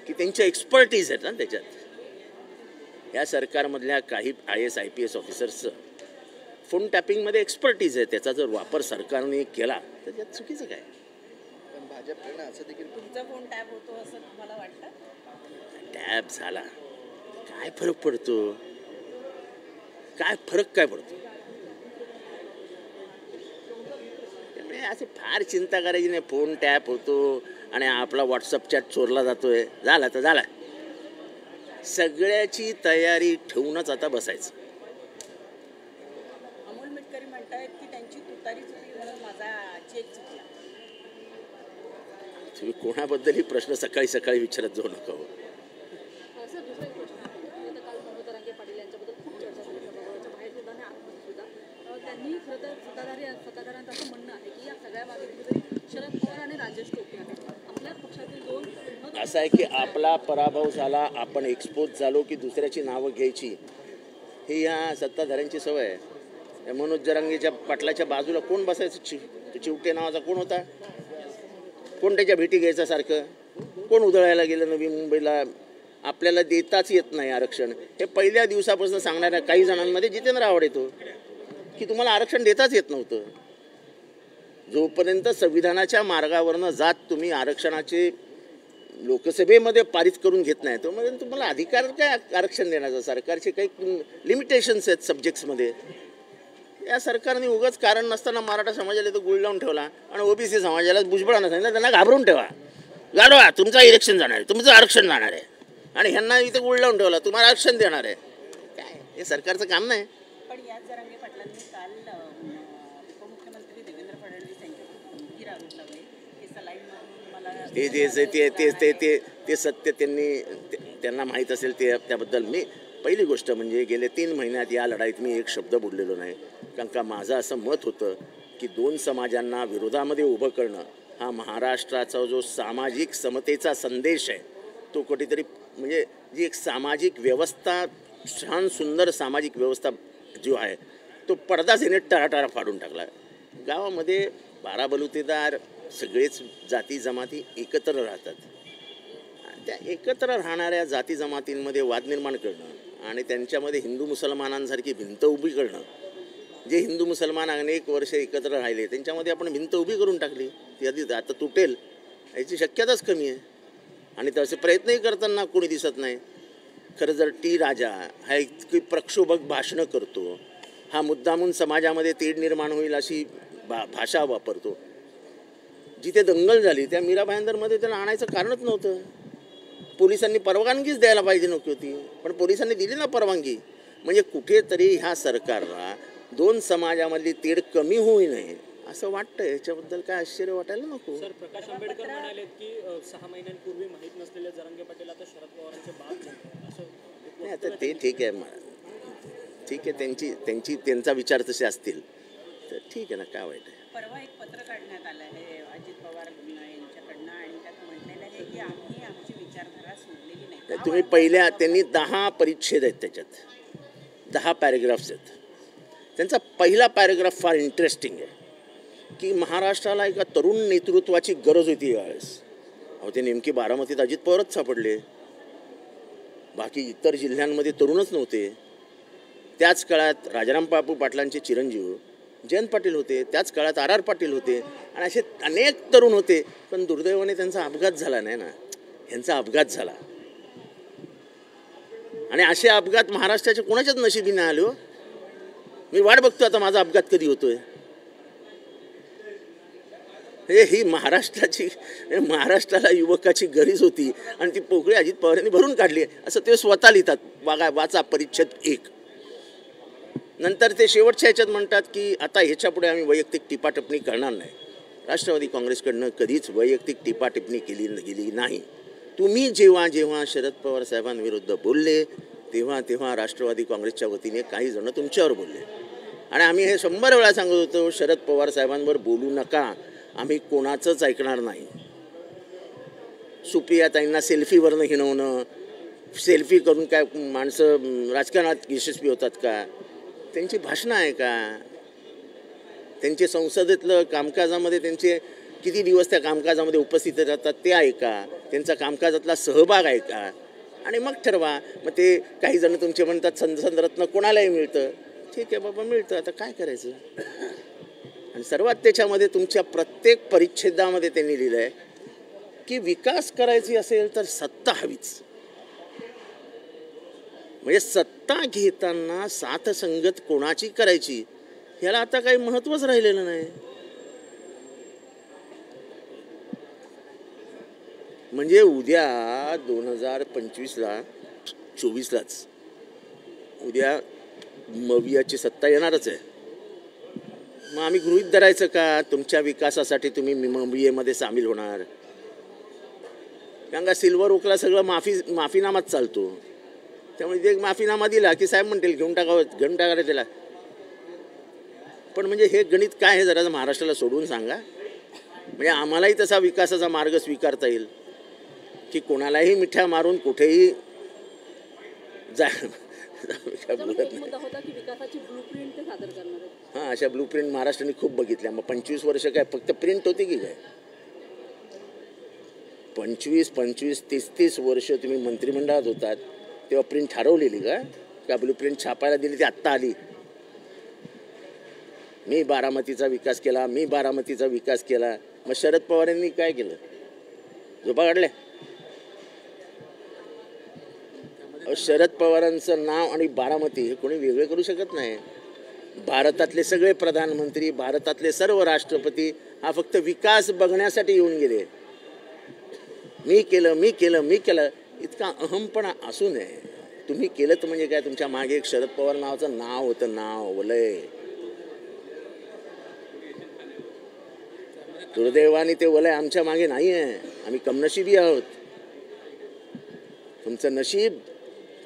की त्यांच्या एक्सपर्टीज आहेत ना त्याच्यात। या सरकारमधल्या काही IAS IPS ऑफिसर्सचं फोन टॅपिंगमध्ये एक्सपर्टीज आहे, त्याचा जर वापर सरकारने केला तर त्यात चुकीचं काय? पण भाजपकडनं असं देखील तुमचा फोन टॅप होतो असं तुम्हाला वाटतं? टॅप झाला काय फरक पडतो? काय फरक काय पडतो? त्यामुळे असे फार चिंता करायची नाही। फोन टॅप होतो आणि आपला व्हॉट्सअप चॅट चोरला जातोय, झाला तर झाला। सगळ्याची तयारी ठेवूनच आता बसायचं। अमोल मिटकरी म्हणतायत की त्यांची तुतारी चुकली म्हणून माझा चेक चुकला। तुम्ही कोणाबद्दलही प्रश्न सकाळी सकाळी विचारत जाऊ नका हो। सर दुसरी एक गोष्ट आता काल मनोज जरांगे पाटील यांच्याबद्दल खूप चर्चा झाली सभागृहाच्या बाहेर सुद्धा आणि आतमध्ये सुद्धा त्यांनी खरं तर सत्ताधाऱ्यांचं असं म्हणणं आहे की या सगळ्या मागे कुठेतरी शरद पवार आणि राजेश टोपे आहेत। आपल्या पक्षातील दोन असं आहे की आपला पराभव झाला, आपण एक्सपोज झालो की दुसऱ्याची नावं घ्यायची, ही या सत्ताधाऱ्यांची सवय आहे। मनोज जरांगेच्या पाटलाच्या बाजूला कोण बसायचं? चिवटे नावाचा कोण होता? कोण त्याच्या भेटी घ्यायचा सारखं? कोण उधळायला गेलं नवी मुंबईला? आपल्याला देताच येत नाही आरक्षण, हे पहिल्या दिवसापासून सांगणाऱ्या काही जणांमध्ये जितेंद्र आव्हाड येतो की तुम्हाला आरक्षण देताच येत नव्हतं। जोपर्यंत संविधानाच्या मार्गावरनं जात तुम्ही आरक्षणाचे लोकसभेमध्ये पारित करून घेत नाही तोपर्यंत तुम्हाला अधिकार काय आरक्षण देण्याचा? सरकारचे काही लिमिटेशन्स आहेत सब्जेक्ट्समध्ये। या सरकारने उगाच कारण नसताना मराठा समाजाला तो गुळ लावून ठेवला आणि OBC समाजाला भुजबळांना सांगितलं त्यांना घाबरून ठेवा, गाडवा तुमचं इलेक्शन जाणार आहे, तुमचं आरक्षण जाणार आहे, आणि ह्यांना इथं गुळ लावून ठेवला तुम्हाला आरक्षण देणार आहे। काय हे सरकारचं काम नाही। पण याच जरांगे पाटलांनी काल उपमुख्यमंत्री देवेंद्र फडणवीस यांच्यावर गंभीर आरोप लावले की सलाईन मला ते सत्य त्यांना माहीत असेल त्याबद्दल मी पहिली गोष्ट म्हणजे गेले 3 महिन्यात या लढाईत मी एक शब्द बोललेलो नाही, कारण का माझं असं मत होतं की दोन समाजांना विरोधामध्ये उभं करणं हा महाराष्ट्राचा जो सामाजिक समतेचा संदेश आहे तो कुठेतरी म्हणजे जी एक सामाजिक व्यवस्था, छान सुंदर सामाजिक व्यवस्था जो आहे तो पडदाच याने टाळाटाळा फाडून टाकला। गावामध्ये 12 बलुतेदार सगळेच जाती जमाती एकत्र राहतात, त्या एकत्र राहणाऱ्या जाती जमातींमध्ये वाद निर्माण करणं आणि त्यांच्यामध्ये हिंदू मुसलमानांसारखी भिंत उभी करणं, जे हिंदू मुसलमान अनेक वर्ष एकत्र राहिले त्यांच्यामध्ये आपण भिंत उभी करून टाकली, ती आधी आता तुटेल याची शक्यताच कमी आहे आणि तसे प्रयत्नही करताना कोणी दिसत नाही। खरं जर राजा हा इतकी प्रक्षोभक भाषणं करतो, हा मुद्दामून समाजामध्ये तेढ निर्माण होईल अशी भाषा वापरतो, जिथे दंगल झाली त्या मीरा भाईंदरमध्ये त्याला आणायचं कारणच नव्हतं, पोलिसांनी परवानगीच द्यायला पाहिजे नव्हती होती, पण पोलिसांनी दिली ना परवानगी। म्हणजे कुठेतरी ह्या सरकारला दोन समाजामधली तेढ कमी होऊ नये असं वाटतं, याच्याबद्दल काय आश्चर्य वाटायला नको। सर प्रकाश आंबेडकर म्हणाले की 6 महिन्यांपूर्वी माहीत नसलेले जरांगे पाटील आता शरद पवारांचे बाप झाले असं नाही, आता ते ठीक आहे, ठीक आहे, त्यांचा विचार तसे असतील तर ठीक आहे ना, काय वाईट आहे। परवा एक पत्र काढण्यात आलं आहे अजित पवार यांच्याकडनं आणि त्यात म्हटलेलं आहे की आम्ही आमची विचारधारा सोडलेली नाही। तुम्ही त्यांनी 10 परिच्छेद आहेत, त्याच्यात 10 पॅरेग्राफ्स आहेत। त्यांचा पहिला पॅरेग्राफ फार इंटरेस्टिंग आहे की महाराष्ट्राला एका तरुण नेतृत्वाची गरज होती यावेळेस। अहो ते नेमकी बारामतीत अजित पवारच सापडले, बाकी इतर जिल्ह्यांमध्ये तरुणच नव्हते। त्याच काळात राजाराम बापू पाटलांचे चिरंजीव जयंत पाटील होते, त्याच काळात RR पाटील होते आणि असे अनेक तरुण होते, पण दुर्दैवाने त्यांचा अपघात झाला नाही ना, ह्यांचा अपघात झाला आणि असे अपघात महाराष्ट्राच्या कोणाच्याच नशिबी नाही आले हो। मी वाट बघतो आता माझा अपघात कधी होतोय। ही महाराष्ट्राला युवकाची गरज होती आणि ती पोकळी अजित पवारांनी भरून काढली असं ते स्वतः लिहितात। वाचा परिच्छेद 1। नंतर ते शेवटच्या ह्याच्यात म्हणतात की आता ह्याच्यापुढे आम्ही वैयक्तिक टिपाटिप्पणी करणार नाही। राष्ट्रवादी काँग्रेसकडनं कधीच वैयक्तिक टिपाटिप्पणी केली गेली नाही। तुम्ही जेव्हा जेव्हा शरद पवार साहेबांविरुद्ध बोलले तेव्हा राष्ट्रवादी काँग्रेसच्या वतीने काही जण तुमच्यावर बोलले आणि आम्ही हे 100 वेळा सांगत होतो, शरद पवार साहेबांवर बोलू नका, आम्ही कोणाचंच ऐकणार नाही। सुप्रियाताईंना सेल्फीवरनं हिणवणं, सेल्फी करून काय माणसं राजकारणात यशस्वी होतात का? त्यांची भाषणं आहे का? त्यांचे संसदेतलं कामकाजामध्ये त्यांचे किती दिवस त्या कामकाजामध्ये उपस्थित राहतात ते ऐका, त्यांचा कामकाजातला सहभाग ऐका आणि मग ठरवा. मग ते काही जण तुमचे म्हणतात संसदरत्न कोणालाही मिळतं, ठीक आहे बाबा मिळतं, आता काय करायचं. आणि सर्वात त्याच्यामध्ये तुमच्या प्रत्येक परिच्छेदामध्ये त्यांनी लिहिलं आहे की विकास करायची असेल तर सत्ता हवीच. म्हणजे सत्ता घेताना साथसंगत कोणाची करायची ह्याला आता काही महत्त्वच राहिलेलं नाही. म्हणजे उद्या 2025ला 24लाच उद्या मवियाची सत्ता येणारच आहे. मग आम्ही गृहीत धरायचं का तुमच्या विकासासाठी तुम्ही मवियामध्ये सामील होणार? कारण का सिल्वर ओकला सगळं माफीनामाच चालतो. त्यामुळे ते माफीनामा दिला की साहेब म्हणतील घेऊन टाकायला त्याला. पण म्हणजे हे गणित काय आहे जरा महाराष्ट्राला सोडून सांगा. म्हणजे आम्हालाही तसा विकासाचा मार्ग स्वीकारता येईल की कोणालाही मिठ्या मारून कुठेही हां अशा ब्लूप्रिंट महाराष्ट्राने खूप बघितल्या. मग 25 वर्ष काय फक्त प्रिंट होती की काय? 25, 30 वर्ष तुम्ही मंत्रिमंडळात होतात तेव्हा प्रिंट ठरवलेली का ब्लूप्रिंट छापायला दिली ती आत्ता आली? मी बारामतीचा विकास केला. मग शरद पवारांनी काय केलं? झोपा काढल्या. शरद पवारांचं नाव आणि बारामती हे कोणी वेगळे करू शकत नाही. भारतातले सगळे प्रधानमंत्री, भारतातले सर्व राष्ट्रपती हा फक्त विकास बघण्यासाठी येऊन गेले. मी केलं इतका अहमपणा असू नये. तुम्ही केलं तर म्हणजे काय, तुमच्या मागे एक शरद पवार नावाचं नाव होतं, नाव वलय. दुर्दैवाने ते वलय आमच्या मागे नाही आहे. आम्ही कमनशिबी आहोत. तुमचं नशीब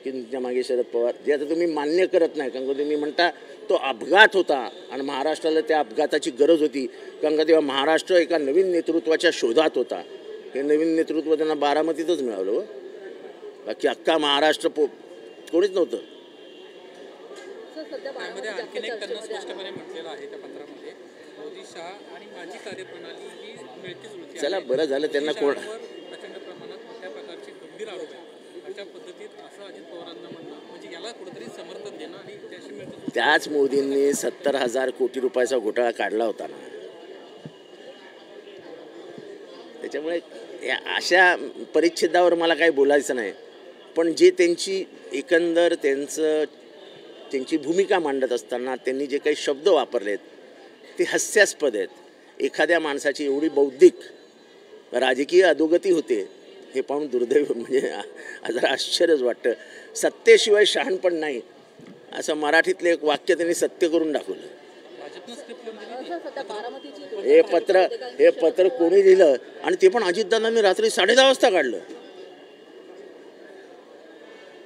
की तुमच्या मागे शरद पवार, जे आता तुम्ही मान्य करत नाही. कारण का तुम्ही म्हणता तो अपघात होता आणि महाराष्ट्राला त्या अपघाताची गरज होती. कारण का तेव्हा महाराष्ट्र एका नवीन नेतृत्वाच्या शोधात होता. हे नवीन नेतृत्व त्यांना बारामतीतच मिळालं. बाकी अख्खा महाराष्ट्र कोणीच नव्हतं. आणखीन एक त्यांना स्पष्टपणे म्हटलेलं आहे त्या पत्रामध्ये, मोदी शहा आणि माझी कार्यप्रणाली ही मिळती जुळती. चला बरं झालं त्यांना कोण प्रचंड प्रमाणात मोठ्या प्रकारचे गंभीर आरोप आहे. अशा पद्धतीत असं अजित पवारांना म्हणणं म्हणजे याला कुठेतरी समर्थन देणं आणि त्याशी मिळतं. त्याच मोदींनी 70,000 कोटी रुपयाचा घोटाळा काढला होता ना. त्याच्यामुळे अशा परिच्छेदावर मला काही बोलायचं नाही. पण जे त्यांची एकंदर त्यांची भूमिका मांडत असताना त्यांनी जे काही शब्द वापरलेत ते हास्यास्पद आहेत. एखाद्या माणसाची एवढी बौद्धिक राजकीय अधोगती होते हे पाहून दुर्दैव म्हणजे जरा आश्चर्यच वाटतं. सत्तेशिवाय शहाणपण नाही असं मराठीतलं एक वाक्य त्यांनी सत्य करून दाखवलं. हे पत्र कोणी लिहिलं आणि ते पण अजितदादांनी रात्री 10:30 वाजता काढलं.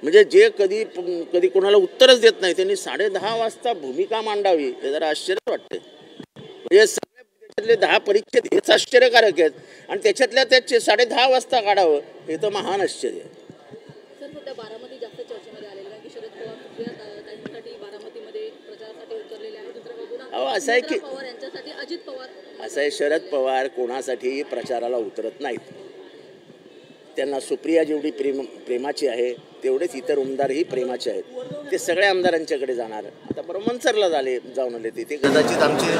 म्हणजे जे कधी कोणाला उत्तरच देत नाही त्यांनी 10:30 वाजता भूमिका मांडावी हे जरा आश्चर्य वाटते. म्हणजे सगळ्या त्याच्यातले 10 परिच्छेद हेच आश्चर्यकारक आहेत आणि त्याच्यातल्या 10:30 वाजता काढावं हे तर महान आश्चर्य आहे. सर सध्या बारामती जास्त चर्चेमध्ये आलेलं आहे की शरद पवार त्यांच्यासाठी बारामतीमध्ये प्रचारासाठी उतरलेले आहेत. दुसऱ्या बाजूला असं आहे की पवार यांच्यासाठी अजित पवार असं आहे, शरद पवार कोणासाठी प्रचाराला उतरत नाहीत. त्यांना सुप्रिया जेवढी प्रेमाची आहे तेवढेच इतर उमदारही प्रेमाचे आहेत. ते सगळ्या आमदारांच्याकडे जाणार. आता बरोबर मनसरला जाऊन आले ते कदाचित आमचे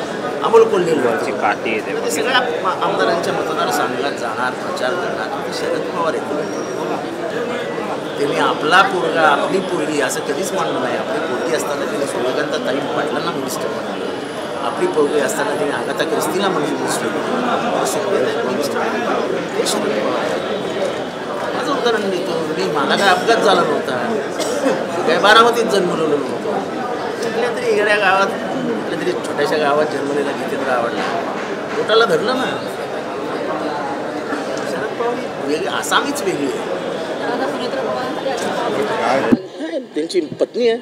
अमोल कोल्हेची पार्टी येते. ते सगळ्या आमदारांच्या मतदारसंघात जाणार, प्रचार करणार. ते शरद पवार आहेत. त्यांनी आपला पोरगा आपली पोरगी असं कधीच म्हणलं नाही. आपली पोरगी असताना त्यांनी सूर्यकांताताई पाटलांना मिनिस्टर म्हणलं. आपली पोरगी असताना त्यांनी आगाथा क्रिस्तीला मिनिस्टर ते शरद पवार. माझं उदाहरण देतो. मला काय अपघात झाला नव्हता. काय बारामतीत जन्मलेलो नव्हतो. कुठल्या तरी येड्या गावात कुठल्या तरी छोट्याशा गावात जन्मलेला किती तर आवडला. पोटाला धरलं ना. शरद पवार वेगळी, आसामीच वेगळी आहे. त्यांची पत्नी आहे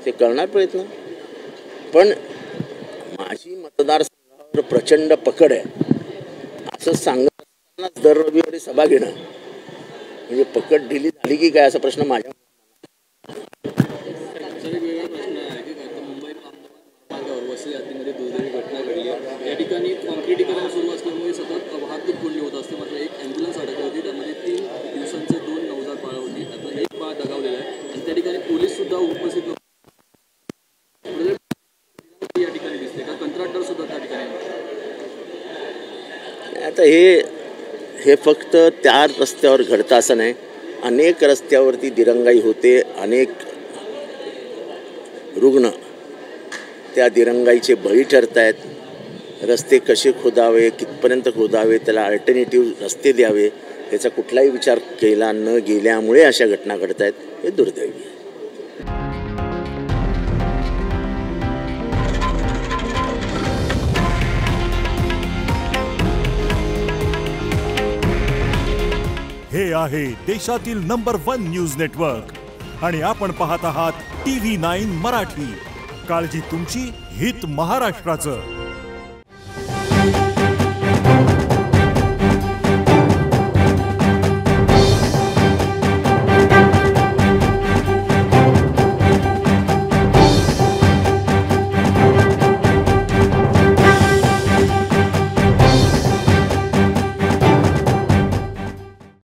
ते करणार प्रयत्न. पण माझी मतदारसंघावर प्रचंड पकड आहे असं सांगत असतानाच दर रविवारी सभा घेणं म्हणजे पकड ढिली झाली की काय असा प्रश्न माझ्या वसई हद्दीमध्ये दुर्दैवी घटना घडली आहे. या ठिकाणी कॉन्क्रिटीकरण सुरू असल्यामुळे सतत उपस्थित नव्हते या ठिकाणी दिसते का कंत्राटदार सुद्धा त्या ठिकाणी आता हे फक्त त्या रस्त्यावर घडतं असं नाही, अनेक रस्त्यावरती दिरंगाई होते, अनेक रुग्ण त्या दिरंगाईचे बळी ठरत आहेत. रस्ते कसे खोदावे, कितपर्यंत खोदावे, त्याला अल्टरनेटिव्ह रस्ते द्यावे याचा कुठलाही विचार केला न गेल्यामुळे अशा घटना घडत आहेत. हे दुर्दैवी आहे. हे आहे देशातील नंबर 1 न्यूज नेटवर्क आणि आपण पाहत आहात TV9 मराठी. काळजी तुमची, हित महाराष्ट्राचं.